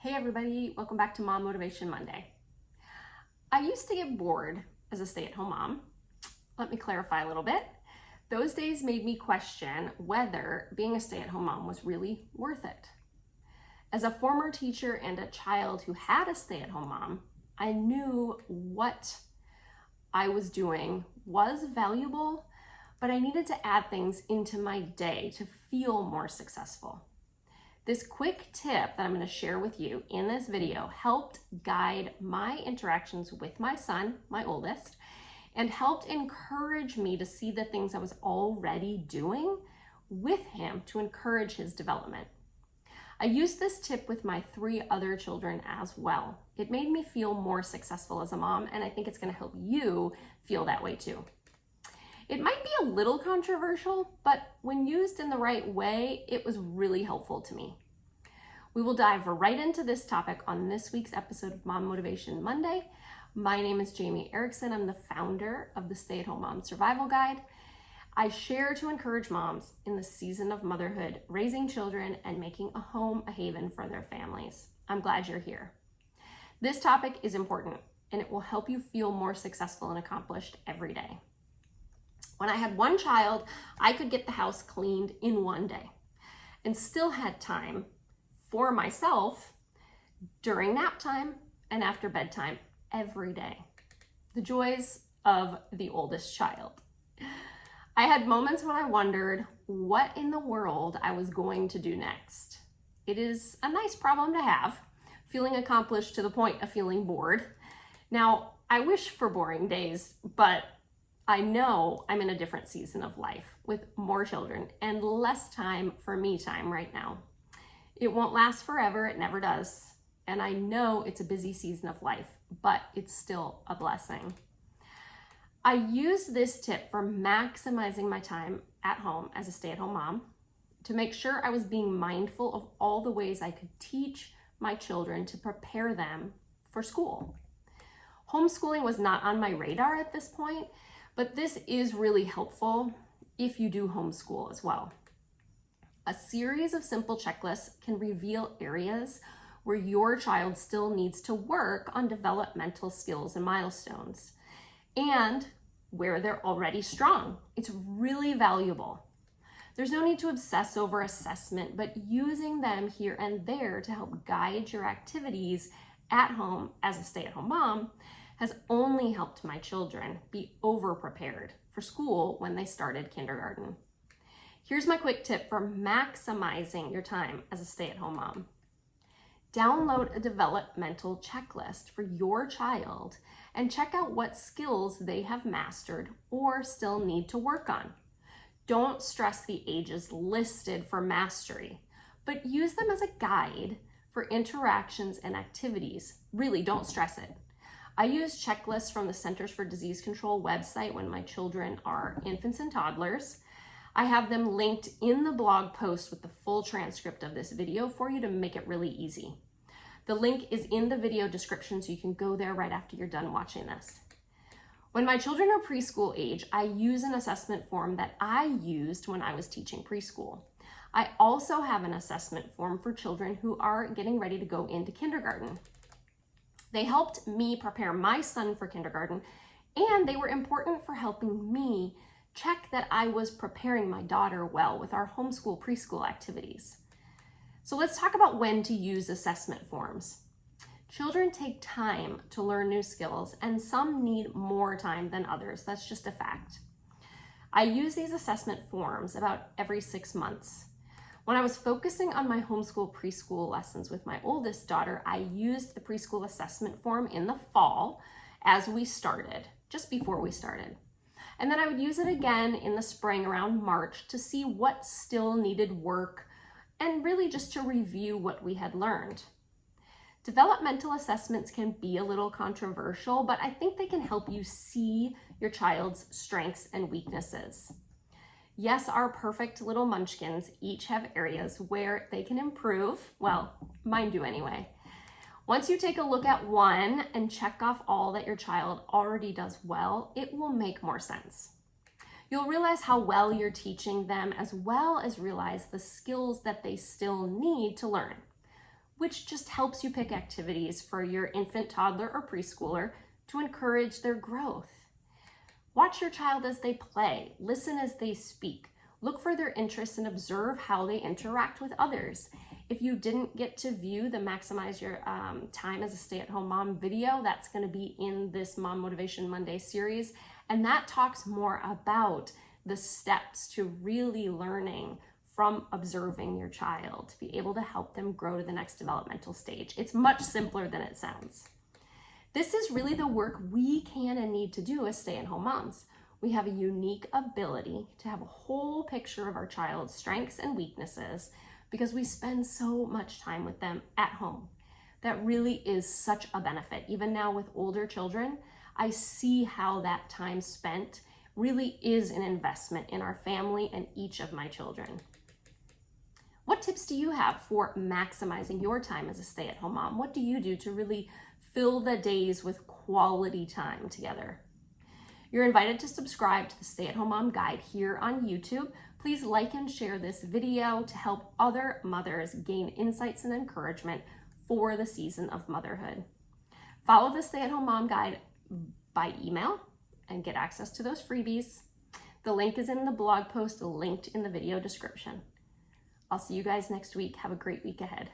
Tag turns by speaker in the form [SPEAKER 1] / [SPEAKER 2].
[SPEAKER 1] Hey everybody, welcome back to Mom Motivation Monday. I used to get bored as a stay-at-home mom. Let me clarify a little bit. Those days made me question whether being a stay-at-home mom was really worth it. As a former teacher and a child who had a stay-at-home mom, I knew what I was doing was valuable, but I needed to add things into my day to feel more successful. This quick tip that I'm going to share with you in this video helped guide my interactions with my son, my oldest, and helped encourage me to see the things I was already doing with him to encourage his development. I used this tip with my 3 other children as well. It made me feel more successful as a mom, and I think it's going to help you feel that way too. It might be a little controversial, but when used in the right way, it was really helpful to me. We will dive right into this topic on this week's episode of Mom Motivation Monday. My name is Jamie Erickson. I'm the founder of the Stay-at-Home Mom Survival Guide. I share to encourage moms in the season of motherhood, raising children, and making a home a haven for their families. I'm glad you're here. This topic is important, and it will help you feel more successful and accomplished every day. When I had one child, I could get the house cleaned in one day and still had time for myself during nap time and after bedtime every day. The joys of the oldest child. I had moments when I wondered what in the world I was going to do next. It is a nice problem to have, feeling accomplished to the point of feeling bored. Now, I wish for boring days, but I know I'm in a different season of life with more children and less time for me time right now. It won't last forever, it never does. And I know it's a busy season of life, but it's still a blessing. I used this tip for maximizing my time at home as a stay-at-home mom to make sure I was being mindful of all the ways I could teach my children to prepare them for school. Homeschooling was not on my radar at this point, but this is really helpful if you do homeschool as well. A series of simple checklists can reveal areas where your child still needs to work on developmental skills and milestones, and where they're already strong. It's really valuable. There's no need to obsess over assessment, but using them here and there to help guide your activities at home as a stay-at-home mom has only helped my children be over-prepared for school when they started kindergarten. Here's my quick tip for maximizing your time as a stay-at-home mom. Download a developmental checklist for your child and check out what skills they have mastered or still need to work on. Don't stress the ages listed for mastery, but use them as a guide for interactions and activities. Really, don't stress it. I use checklists from the Centers for Disease Control website when my children are infants and toddlers. I have them linked in the blog post with the full transcript of this video for you to make it really easy. The link is in the video description, so you can go there right after you're done watching this. When my children are preschool age, I use an assessment form that I used when I was teaching preschool. I also have an assessment form for children who are getting ready to go into kindergarten. They helped me prepare my son for kindergarten, and they were important for helping me check that I was preparing my daughter well with our homeschool preschool activities. So let's talk about when to use assessment forms. Children take time to learn new skills, and some need more time than others. That's just a fact. I use these assessment forms about every 6 months. When I was focusing on my homeschool preschool lessons with my oldest daughter, I used the preschool assessment form in the fall as we started, just before we started. And then I would use it again in the spring around March to see what still needed work and really just to review what we had learned. Developmental assessments can be a little controversial, but I think they can help you see your child's strengths and weaknesses. Yes, our perfect little munchkins each have areas where they can improve. Well, mine do anyway. Once you take a look at one and check off all that your child already does well, it will make more sense. You'll realize how well you're teaching them, as well as realize the skills that they still need to learn, which just helps you pick activities for your infant, toddler, or preschooler to encourage their growth. Watch your child as they play, listen as they speak, look for their interests and observe how they interact with others. If you didn't get to view the Maximize Your Time as a Stay-at-Home Mom video, that's going to be in this Mom Motivation Monday series, and that talks more about the steps to really learning from observing your child to be able to help them grow to the next developmental stage. It's much simpler than it sounds. This is really the work we can and need to do as stay-at-home moms. We have a unique ability to have a whole picture of our child's strengths and weaknesses because we spend so much time with them at home. That really is such a benefit. Even now with older children, I see how that time spent really is an investment in our family and each of my children. What tips do you have for maximizing your time as a stay-at-home mom? What do you do to really fill the days with quality time together? You're invited to subscribe to the Stay-at-Home Mom Guide here on YouTube. Please like and share this video to help other mothers gain insights and encouragement for the season of motherhood. Follow the Stay-at-Home Mom Guide by email and get access to those freebies. The link is in the blog post linked in the video description. I'll see you guys next week. Have a great week ahead.